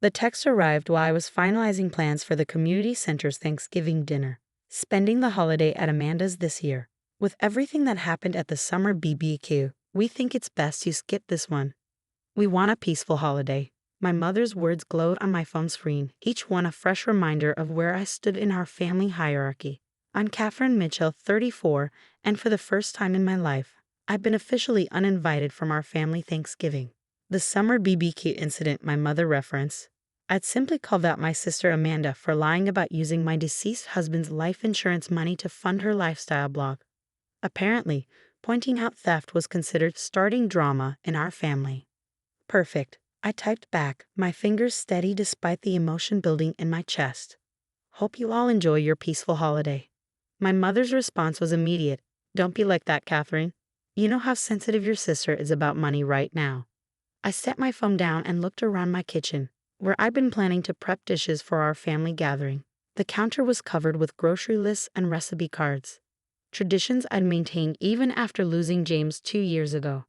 The text arrived while I was finalizing plans for the community center's Thanksgiving dinner. Spending the holiday at Amanda's this year. With everything that happened at the summer BBQ, we think it's best you skip this one. We want a peaceful holiday. My mother's words glowed on my phone screen, each one a fresh reminder of where I stood in our family hierarchy. I'm Catherine Mitchell, 34, and for the first time in my life, I've been officially uninvited from our family Thanksgiving. The summer BBQ incident my mother referenced. I'd simply called out my sister Amanda for lying about using my deceased husband's life insurance money to fund her lifestyle blog. Apparently, pointing out theft was considered starting drama in our family. Perfect, I typed back, my fingers steady despite the emotion building in my chest. Hope you all enjoy your peaceful holiday. My mother's response was immediate. Don't be like that, Catherine. You know how sensitive your sister is about money right now. I set my phone down and looked around my kitchen, where I'd been planning to prep dishes for our family gathering. The counter was covered with grocery lists and recipe cards. Traditions I'd maintained even after losing James 2 years ago.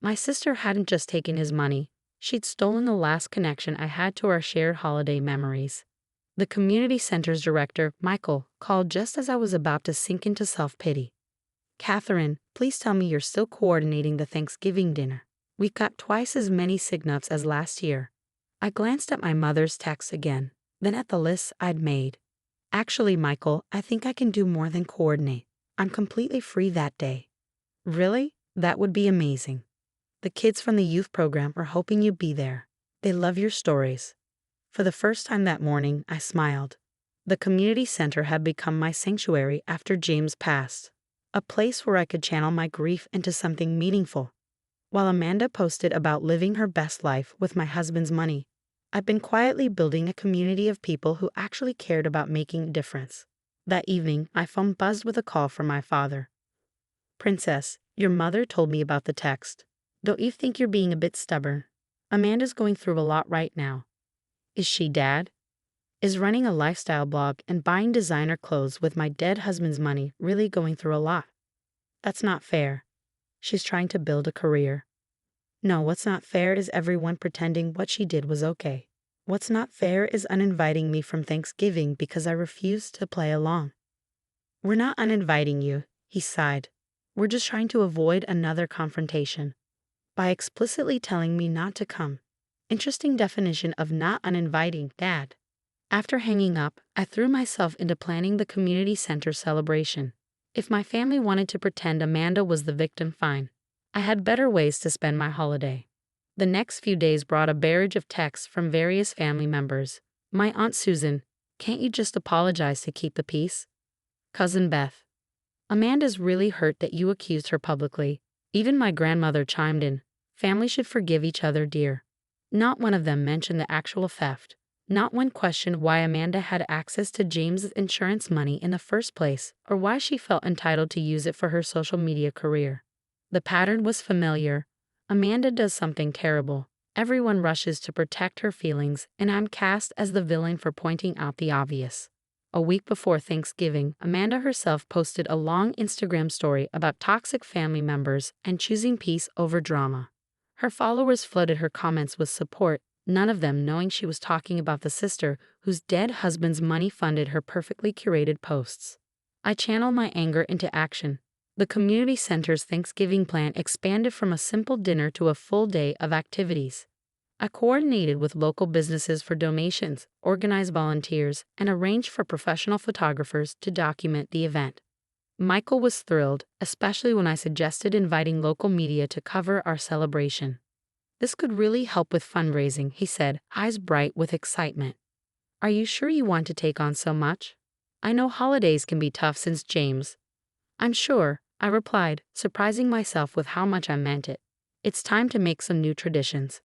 My sister hadn't just taken his money, she'd stolen the last connection I had to our shared holiday memories. The community center's director, Michael, called just as I was about to sink into self-pity. Catherine, please tell me you're still coordinating the Thanksgiving dinner. We've got twice as many signups as last year. I glanced at my mother's text again, then at the lists I'd made. Actually, Michael, I think I can do more than coordinate. I'm completely free that day. Really? That would be amazing. The kids from the youth program are hoping you'd be there. They love your stories. For the first time that morning, I smiled. The community center had become my sanctuary after James passed, a place where I could channel my grief into something meaningful. While Amanda posted about living her best life with my husband's money, I've been quietly building a community of people who actually cared about making a difference. That evening, my phone buzzed with a call from my father. Princess, your mother told me about the text. Don't you think you're being a bit stubborn? Amanda's going through a lot right now. Is she, Dad? Is running a lifestyle blog and buying designer clothes with my dead husband's money really going through a lot? That's not fair. She's trying to build a career. No, what's not fair is everyone pretending what she did was okay. What's not fair is uninviting me from Thanksgiving because I refused to play along. We're not uninviting you, he sighed. We're just trying to avoid another confrontation. By explicitly telling me not to come. Interesting definition of not uninviting, Dad. After hanging up, I threw myself into planning the community center celebration. If my family wanted to pretend Amanda was the victim, fine. I had better ways to spend my holiday. The next few days brought a barrage of texts from various family members. My Aunt Susan, can't you just apologize to keep the peace? Cousin Beth, Amanda's really hurt that you accused her publicly. Even my grandmother chimed in. Family should forgive each other, dear. Not one of them mentioned the actual theft. Not one questioned why Amanda had access to James's insurance money in the first place, or why she felt entitled to use it for her social media career. The pattern was familiar. Amanda does something terrible. Everyone rushes to protect her feelings, and I'm cast as the villain for pointing out the obvious. A week before Thanksgiving, Amanda herself posted a long Instagram story about toxic family members and choosing peace over drama. Her followers flooded her comments with support, none of them knowing she was talking about the sister whose dead husband's money funded her perfectly curated posts. I channeled my anger into action. The community center's Thanksgiving plan expanded from a simple dinner to a full day of activities. I coordinated with local businesses for donations, organized volunteers, and arranged for professional photographers to document the event. Michael was thrilled, especially when I suggested inviting local media to cover our celebration. This could really help with fundraising, he said, eyes bright with excitement. Are you sure you want to take on so much? I know holidays can be tough since James. I'm sure, I replied, surprising myself with how much I meant it. It's time to make some new traditions.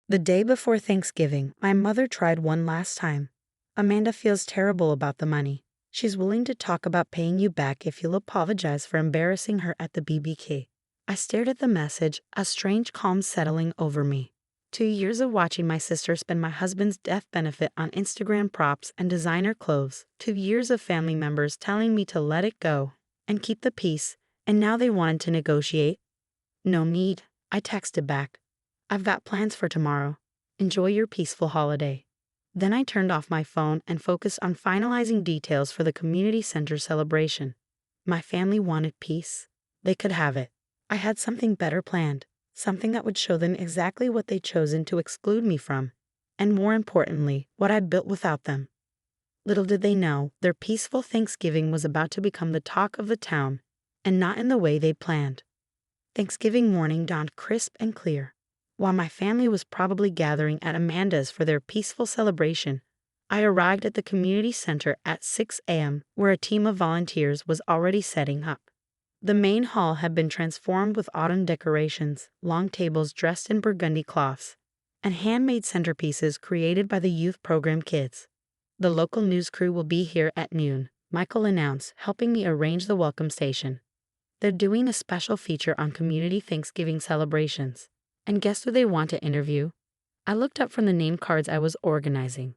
The day before Thanksgiving, my mother tried one last time. Amanda feels terrible about the money. She's willing to talk about paying you back if you'll apologize for embarrassing her at the BBK. I stared at the message, a strange calm settling over me. 2 years of watching my sister spend my husband's death benefit on Instagram props and designer clothes. 2 years of family members telling me to let it go and keep the peace, and now they wanted to negotiate. No need, I texted back. I've got plans for tomorrow. Enjoy your peaceful holiday. Then I turned off my phone and focused on finalizing details for the community center celebration. My family wanted peace. They could have it. I had something better planned, something that would show them exactly what they'd chosen to exclude me from, and more importantly, what I built without them. Little did they know, their peaceful Thanksgiving was about to become the talk of the town, and not in the way they'd planned. Thanksgiving morning dawned crisp and clear. While my family was probably gathering at Amanda's for their peaceful celebration, I arrived at the community center at 6 a.m., where a team of volunteers was already setting up. The main hall had been transformed with autumn decorations, long tables dressed in burgundy cloths, and handmade centerpieces created by the youth program kids. The local news crew will be here at noon, Michael announced, helping me arrange the welcome station. They're doing a special feature on community Thanksgiving celebrations. And guess who they want to interview? I looked up from the name cards I was organizing.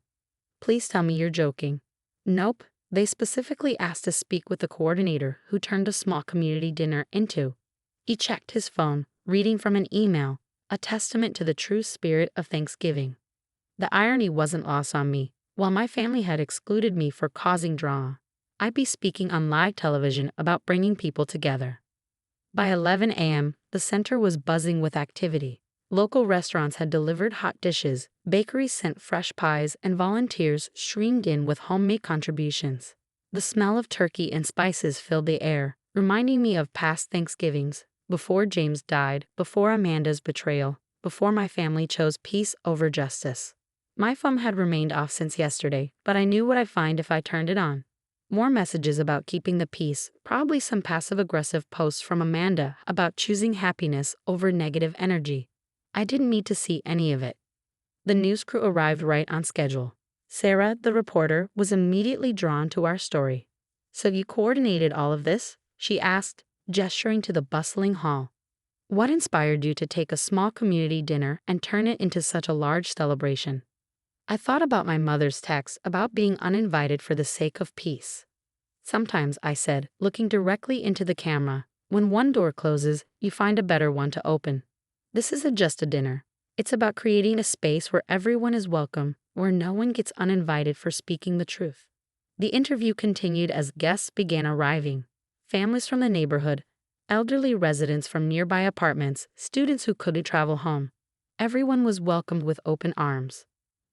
Please tell me you're joking. Nope, they specifically asked to speak with the coordinator who turned a small community dinner into. He checked his phone, reading from an email, a testament to the true spirit of Thanksgiving. The irony wasn't lost on me. While my family had excluded me for causing drama, I'd be speaking on live television about bringing people together. By 11 a.m., the center was buzzing with activity. Local restaurants had delivered hot dishes, bakeries sent fresh pies, and volunteers streamed in with homemade contributions. The smell of turkey and spices filled the air, reminding me of past Thanksgivings, before James died, before Amanda's betrayal, before my family chose peace over justice. My phone had remained off since yesterday, but I knew what I'd find if I turned it on. More messages about keeping the peace, probably some passive-aggressive posts from Amanda about choosing happiness over negative energy. I didn't need to see any of it. The news crew arrived right on schedule. Sarah, the reporter, was immediately drawn to our story. "So you coordinated all of this?" she asked, gesturing to the bustling hall. "What inspired you to take a small community dinner and turn it into such a large celebration?" I thought about my mother's text about being uninvited for the sake of peace. "Sometimes," I said, looking directly into the camera, "when one door closes, you find a better one to open. This isn't just a dinner. It's about creating a space where everyone is welcome, where no one gets uninvited for speaking the truth." The interview continued as guests began arriving. Families from the neighborhood, elderly residents from nearby apartments, students who couldn't travel home. Everyone was welcomed with open arms.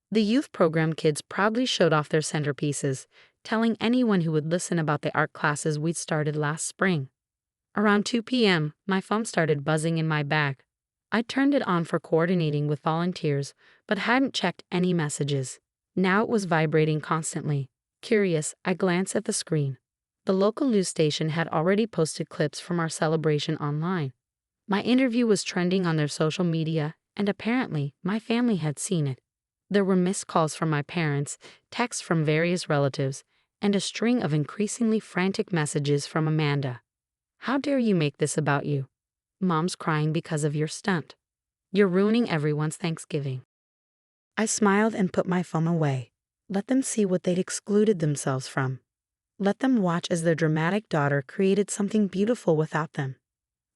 The youth program kids proudly showed off their centerpieces, telling anyone who would listen about the art classes we'd started last spring. Around 2 p.m., my phone started buzzing in my bag. I turned it on for coordinating with volunteers, but hadn't checked any messages. Now it was vibrating constantly. Curious, I glanced at the screen. The local news station had already posted clips from our celebration online. My interview was trending on their social media, and apparently, my family had seen it. There were missed calls from my parents, texts from various relatives, and a string of increasingly frantic messages from Amanda. "How dare you make this about you? Mom's crying because of your stunt. You're ruining everyone's Thanksgiving." I smiled and put my phone away. Let them see what they'd excluded themselves from. Let them watch as their dramatic daughter created something beautiful without them.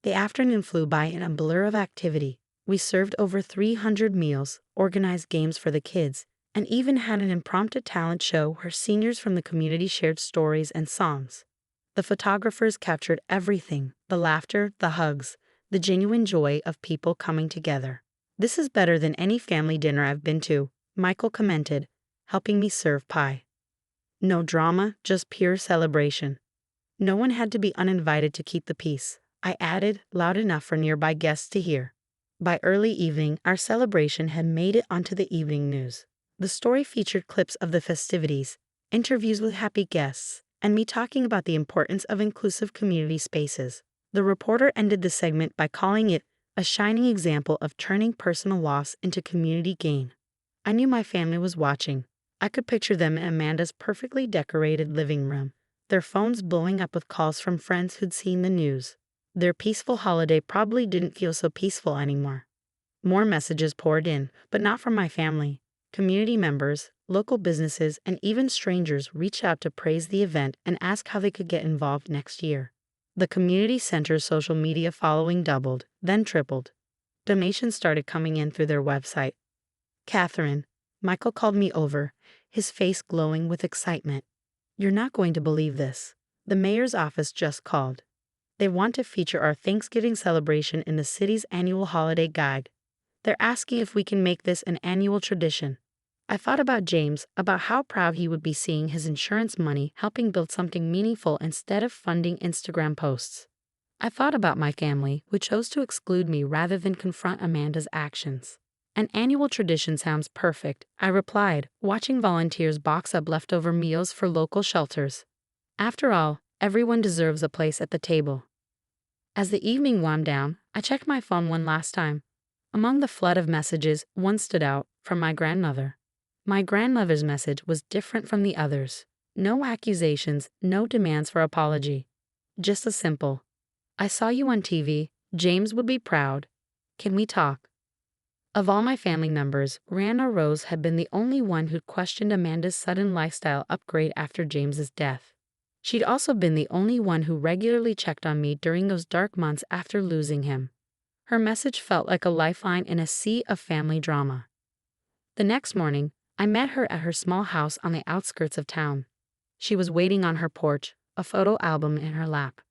The afternoon flew by in a blur of activity. We served over 300 meals, organized games for the kids, and even had an impromptu talent show where seniors from the community shared stories and songs. The photographers captured everything: the laughter, the hugs, the genuine joy of people coming together. "This is better than any family dinner I've been to," Michael commented, helping me serve pie. No drama, just pure celebration. No one had to be uninvited to keep the peace, I added, loud enough for nearby guests to hear. By early evening, our celebration had made it onto the evening news. The story featured clips of the festivities, interviews with happy guests, and me talking about the importance of inclusive community spaces. The reporter ended the segment by calling it a shining example of turning personal loss into community gain. I knew my family was watching. I could picture them in Amanda's perfectly decorated living room, their phones blowing up with calls from friends who'd seen the news. Their peaceful holiday probably didn't feel so peaceful anymore. More messages poured in, but not from my family. Community members, local businesses, and even strangers reached out to praise the event and ask how they could get involved next year. The community center's social media following doubled, then tripled. Donations started coming in through their website. Catherine, Michael called me over, his face glowing with excitement. You're not going to believe this. The mayor's office just called. They want to feature our Thanksgiving celebration in the city's annual holiday guide. They're asking if we can make this an annual tradition. I thought about James, about how proud he would be seeing his insurance money helping build something meaningful instead of funding Instagram posts. I thought about my family, who chose to exclude me rather than confront Amanda's actions. An annual tradition sounds perfect, I replied, watching volunteers box up leftover meals for local shelters. After all, everyone deserves a place at the table. As the evening wound down, I checked my phone one last time. Among the flood of messages, one stood out, from my grandmother. My grandmother's message was different from the others. No accusations, no demands for apology. Just a simple, I saw you on TV, James would be proud. Can we talk? Of all my family members, Grandma Rose had been the only one who'd questioned Amanda's sudden lifestyle upgrade after James's death. She'd also been the only one who regularly checked on me during those dark months after losing him. Her message felt like a lifeline in a sea of family drama. The next morning, I met her at her small house on the outskirts of town. She was waiting on her porch, a photo album in her lap.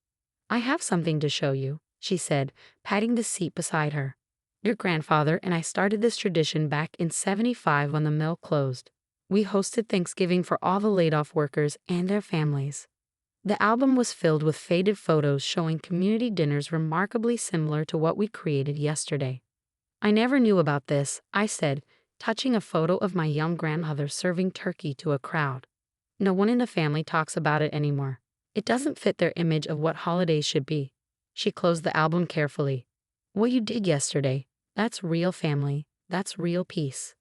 I have something to show you, she said, patting the seat beside her. Your grandfather and I started this tradition back in '75 when the mill closed. We hosted Thanksgiving for all the laid-off workers and their families. The album was filled with faded photos showing community dinners remarkably similar to what we created yesterday. I never knew about this, I said, touching a photo of my young grandmother serving turkey to a crowd. No one in the family talks about it anymore. It doesn't fit their image of what holidays should be. She closed the album carefully. What you did yesterday, that's real family, that's real peace.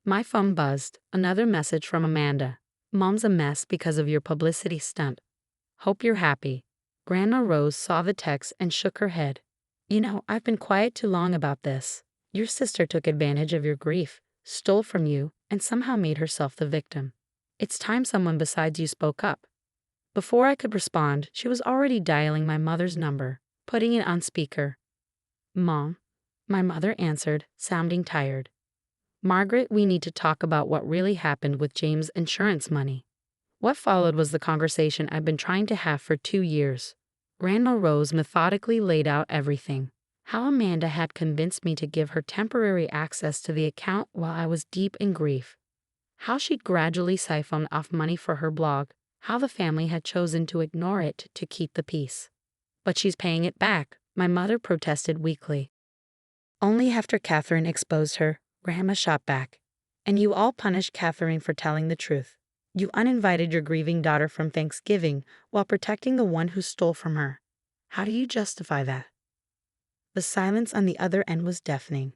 My phone buzzed, another message from Amanda. Mom's a mess because of your publicity stunt. Hope you're happy. Grandma Rose saw the text and shook her head. You know, I've been quiet too long about this. Your sister took advantage of your grief, stole from you, and somehow made herself the victim. It's time someone besides you spoke up. Before I could respond, she was already dialing my mother's number, putting it on speaker. Mom, my mother answered, sounding tired. Margaret, we need to talk about what really happened with James' insurance money. What followed was the conversation I've been trying to have for 2 years. Grandma Rose methodically laid out everything. How Amanda had convinced me to give her temporary access to the account while I was deep in grief. How she'd gradually siphoned off money for her blog. How the family had chosen to ignore it to keep the peace. But she's paying it back, my mother protested weakly. Only after Catherine exposed her, Grandma shot back. And you all punished Catherine for telling the truth. You uninvited your grieving daughter from Thanksgiving while protecting the one who stole from her. How do you justify that? The silence on the other end was deafening.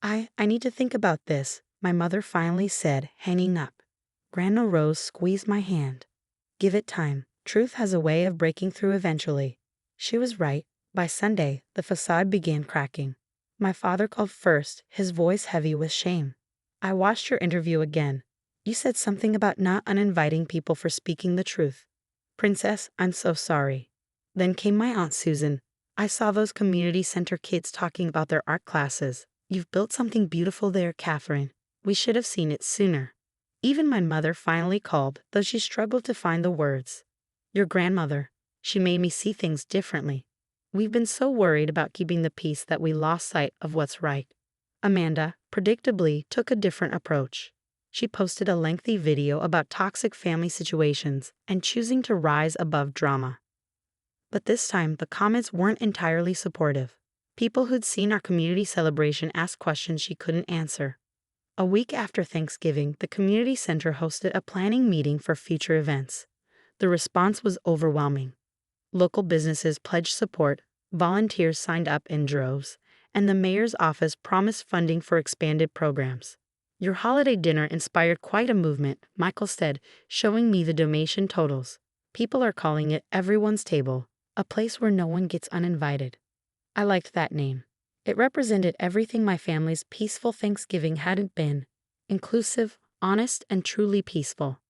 I need to think about this, my mother finally said, hanging up. Grandma Rose squeezed my hand. Give it time. Truth has a way of breaking through eventually. She was right. By Sunday, the facade began cracking. My father called first, his voice heavy with shame. I watched your interview again. You said something about not uninviting people for speaking the truth. Princess, I'm so sorry. Then came my Aunt Susan. I saw those community center kids talking about their art classes. You've built something beautiful there, Catherine. We should have seen it sooner. Even my mother finally called, though she struggled to find the words. Your grandmother. She made me see things differently. We've been so worried about keeping the peace that we lost sight of what's right. Amanda, predictably, took a different approach. She posted a lengthy video about toxic family situations and choosing to rise above drama. But this time, the comments weren't entirely supportive. People who'd seen our community celebration asked questions she couldn't answer. A week after Thanksgiving, the community center hosted a planning meeting for future events. The response was overwhelming. Local businesses pledged support, volunteers signed up in droves, and the mayor's office promised funding for expanded programs. Your holiday dinner inspired quite a movement, Michael said, showing me the donation totals. People are calling it everyone's table, a place where no one gets uninvited. I liked that name. It represented everything my family's peaceful Thanksgiving hadn't been: inclusive, honest, and truly peaceful.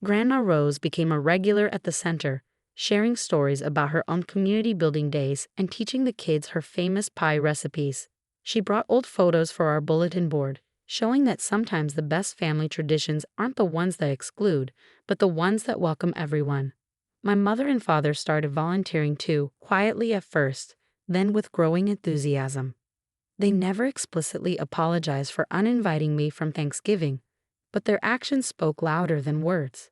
Grandma Rose became a regular at the center, sharing stories about her own community building days and teaching the kids her famous pie recipes. She brought old photos for our bulletin board, showing that sometimes the best family traditions aren't the ones that exclude, but the ones that welcome everyone. My mother and father started volunteering too, quietly at first, then with growing enthusiasm. They never explicitly apologized for uninviting me from Thanksgiving, but their actions spoke louder than words.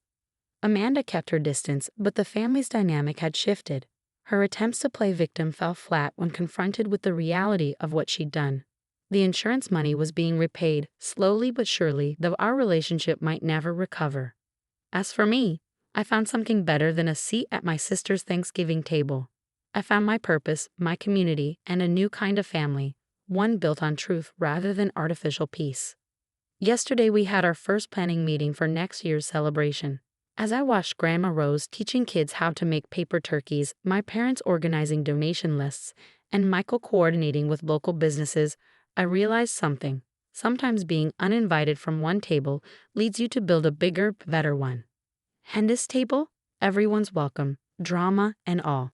Amanda kept her distance, but the family's dynamic had shifted. Her attempts to play victim fell flat when confronted with the reality of what she'd done. The insurance money was being repaid, slowly but surely, though our relationship might never recover. As for me, I found something better than a seat at my sister's Thanksgiving table. I found my purpose, my community, and a new kind of family, one built on truth rather than artificial peace. Yesterday we had our first planning meeting for next year's celebration. As I watched Grandma Rose teaching kids how to make paper turkeys, my parents organizing donation lists, and Michael coordinating with local businesses, I realized something. Sometimes being uninvited from one table leads you to build a bigger, better one. And this table? Everyone's welcome, drama and all.